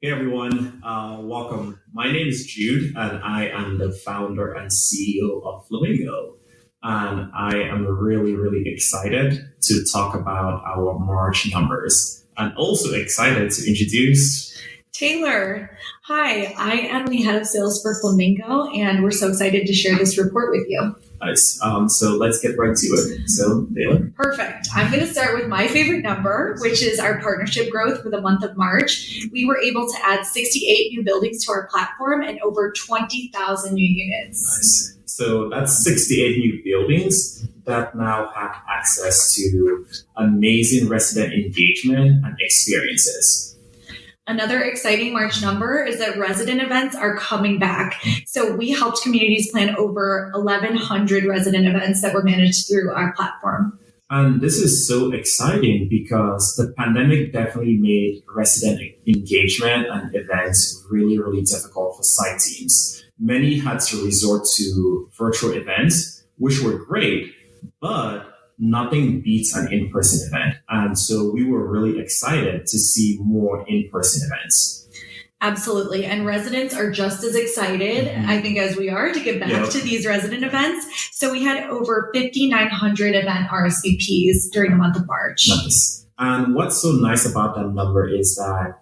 Hey everyone, welcome. My name is Jude, and I am the founder and CEO of Flamingo. And I am really excited to talk about our March numbers and also excited to introduce Taylor. Hi, I am the head of sales for Flamingo, and we're so excited to share this report with you. Nice. So let's get right to it. So, Taylor. Perfect. I'm going to start with my favorite number, which is our partnership growth for the month of March. We were able to add 68 new buildings to our platform and over 20,000 new units. Nice. So that's 68 new buildings that now have access to amazing resident engagement and experiences. Another exciting March number is that resident events are coming back. So we helped communities plan over 1,100 resident events that were managed through our platform. And this is so exciting because the pandemic definitely made resident engagement and events really difficult for site teams. Many had to resort to virtual events, which were great, but nothing beats an in-person event. And so we were really excited to see more in-person events. Absolutely. And residents are just as excited, I think, as we are to get back to these resident events. So we had over 5,900 event RSVPs during the month of March. Nice. And what's so nice about that number is that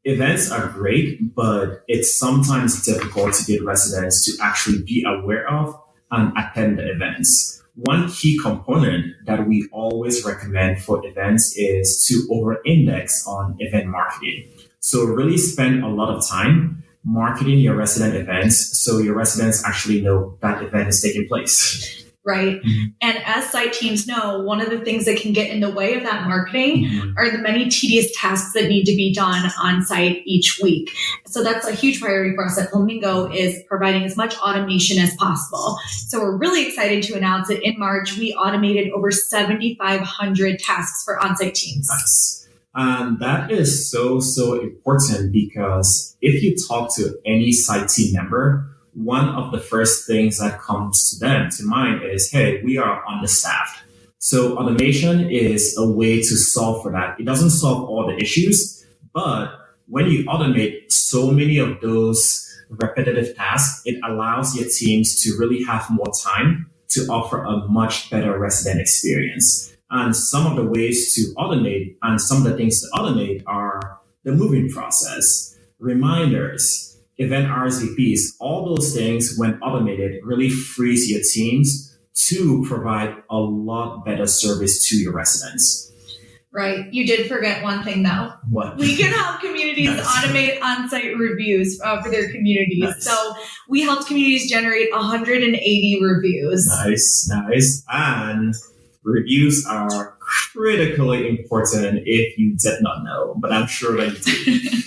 events are great, but it's sometimes difficult to get residents to actually be aware of and attend the events. One key component that we always recommend for events is to over-index on event marketing. So really spend a lot of time marketing your resident events so your residents actually know that event is taking place. Right. And as site teams know, one of the things that can get in the way of that marketing are the many tedious tasks that need to be done on site each week. So that's a huge priority for us at Flamingo, is providing as much automation as possible. So we're really excited to announce that in March, we automated over 7,500 tasks for on-site teams. Nice. And that is so important because if you talk to any site team member, one of the first things that comes to them to mind is, hey, we are understaffed. So automation is a way to solve for that. It doesn't solve all the issues, but when you automate so many of those repetitive tasks, it allows your teams to really have more time to offer a much better resident experience. And some of the ways to automate and some of the things to automate are the moving process, reminders, event RSVPs, all those things, when automated, really frees your teams to provide a lot better service to your residents. Right. You did forget one thing, though. What? We can help communities automate on-site reviews for their communities. Nice. So we helped communities generate 180 reviews. Nice. And reviews are critically important if you did not know, but I'm sure that you do.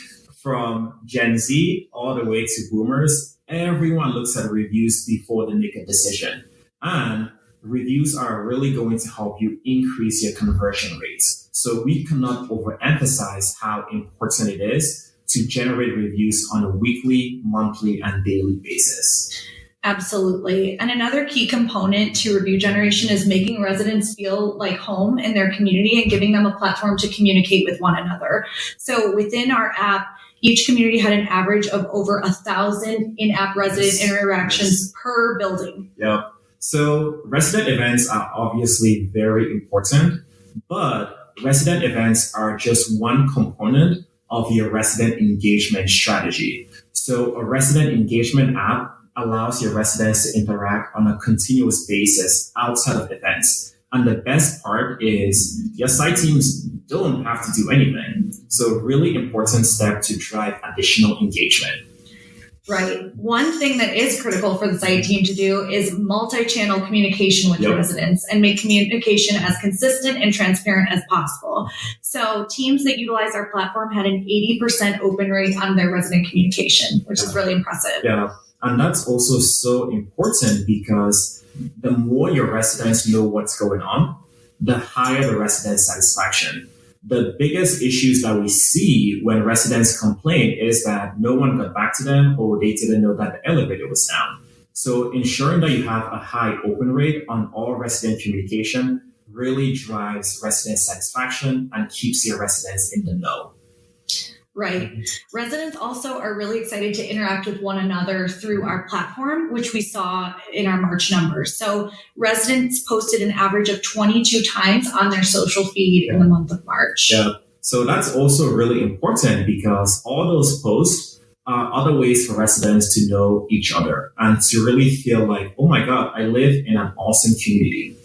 From Gen Z all the way to boomers, everyone looks at reviews before they make a decision. And reviews are really going to help you increase your conversion rates. So we cannot overemphasize how important it is to generate reviews on a weekly, monthly, and daily basis. Absolutely. And another key component to review generation is making residents feel like home in their community and giving them a platform to communicate with one another. So within our app, each community had an average of over 1,000 in-app resident interactions per building. Yep. So resident events are obviously very important, but resident events are just one component of your resident engagement strategy. So a resident engagement app allows your residents to interact on a continuous basis outside of events. And the best part is your site teams don't have to do anything. So really important step to drive additional engagement. Right. One thing that is critical for the site team to do is multi-channel communication with the residents and make communication as consistent and transparent as possible. So teams that utilize our platform had an 80% open rate on their resident communication, which is really impressive. Yeah. And that's also so important because the more your residents know what's going on, the higher the resident satisfaction. The biggest issues that we see when residents complain is that no one got back to them or they didn't know that the elevator was down. So ensuring that you have a high open rate on all resident communication really drives resident satisfaction and keeps your residents in the know. Right. Residents also are really excited to interact with one another through our platform, which we saw in our March numbers. So residents posted an average of 22 times on their social feed in the month of March. Yeah. So that's also really important because all those posts are other ways for residents to know each other and to really feel like, oh my God, I live in an awesome community.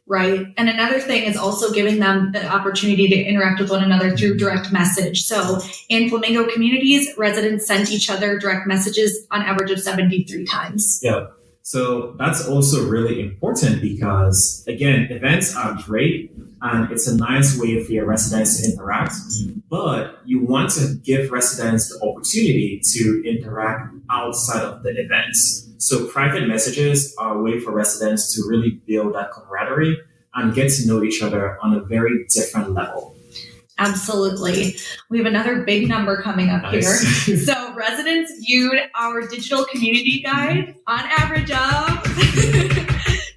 Right. And another thing is also giving them the opportunity to interact with one another through direct message. So in Flamingo communities, residents sent each other direct messages on average of 73 times. Yeah. So that's also really important because, again, events are great and it's a nice way for your residents to interact, but you want to give residents the opportunity to interact outside of the events. So private messages are a way for residents to really build that camaraderie and get to know each other on a very different level. Absolutely. We have another big number coming up here. So residents viewed our digital community guide on average of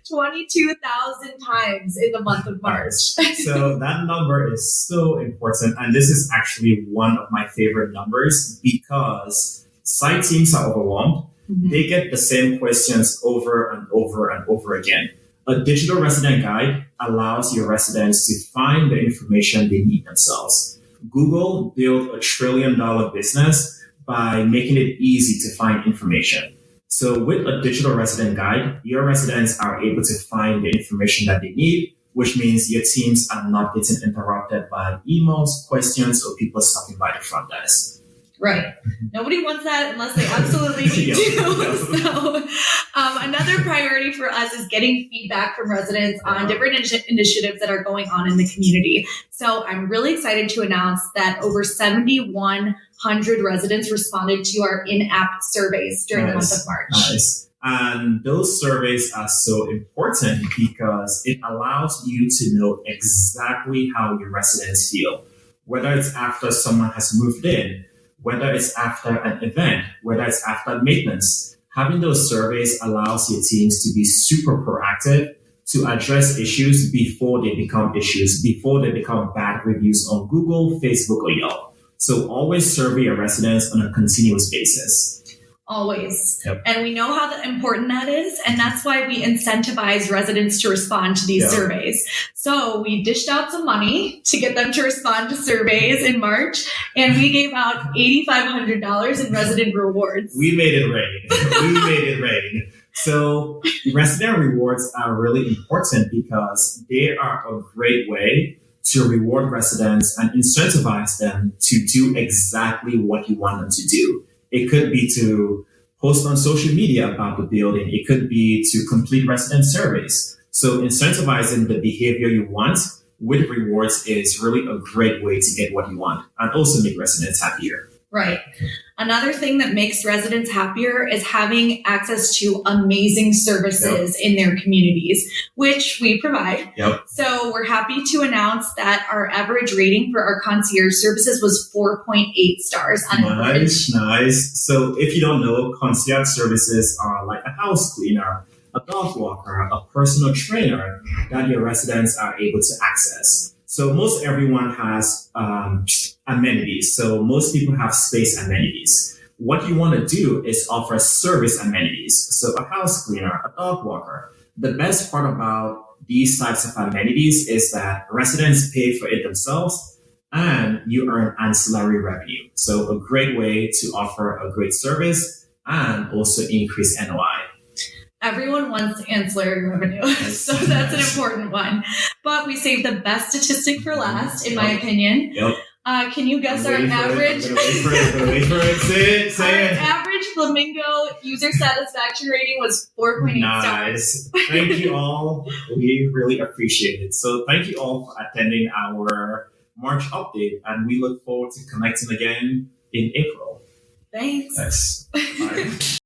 22,000 times in the month of March. So that number is so important. And this is actually one of my favorite numbers because site teams are overwhelmed. Mm-hmm. They get the same questions over and over and over again. A digital resident guide allows your residents to find the information they need themselves. Google built $1 trillion business by making it easy to find information. So with a digital resident guide, your residents are able to find the information that they need, which means your teams are not getting interrupted by emails, questions, or people stopping by the front desk. Right. Nobody wants that unless they absolutely need to. So another priority for us is getting feedback from residents on different initiatives that are going on in the community. So I'm really excited to announce that over 7,100 residents responded to our InApp surveys during the month of March. Nice. And those surveys are so important because it allows you to know exactly how your residents feel, whether it's after someone has moved in, whether it's after an event, whether it's after maintenance. Having those surveys allows your teams to be super proactive to address issues before they become issues, before they become bad reviews on Google, Facebook, or Yelp. So always survey your residents on a continuous basis. Always. Yep. And we know how important that is. And that's why we incentivize residents to respond to these surveys. So we dished out some money to get them to respond to surveys in March. And we gave out $8,500 in resident rewards. We made it rain. So resident rewards are really important because they are a great way to reward residents and incentivize them to do exactly what you want them to do. It could be to post on social media about the building. It could be to complete resident surveys. So incentivizing the behavior you want with rewards is really a great way to get what you want and also make residents happier. Right. Another thing that makes residents happier is having access to amazing services in their communities, which we provide. Yep. So we're happy to announce that our average rating for our concierge services was 4.8 stars on average. Nice. So if you don't know, concierge services are like a house cleaner, a dog walker, a personal trainer that your residents are able to access. So most everyone has amenities. So most people have space amenities. What you want to do is offer service amenities. So a house cleaner, a dog walker. The best part about these types of amenities is that residents pay for it themselves and you earn ancillary revenue. So a great way to offer a great service and also increase NOI. Everyone wants ancillary revenue, so that's an important one. But we saved the best statistic for last, in my opinion. Yep. Can you guess our average? I'm gonna wait for it. Say it. Average Flamingo user satisfaction rating was 4.8 Nice. stars. Thank you all. We really appreciate it. So thank you all for attending our March update, and we look forward to connecting again in April. Thanks. Bye.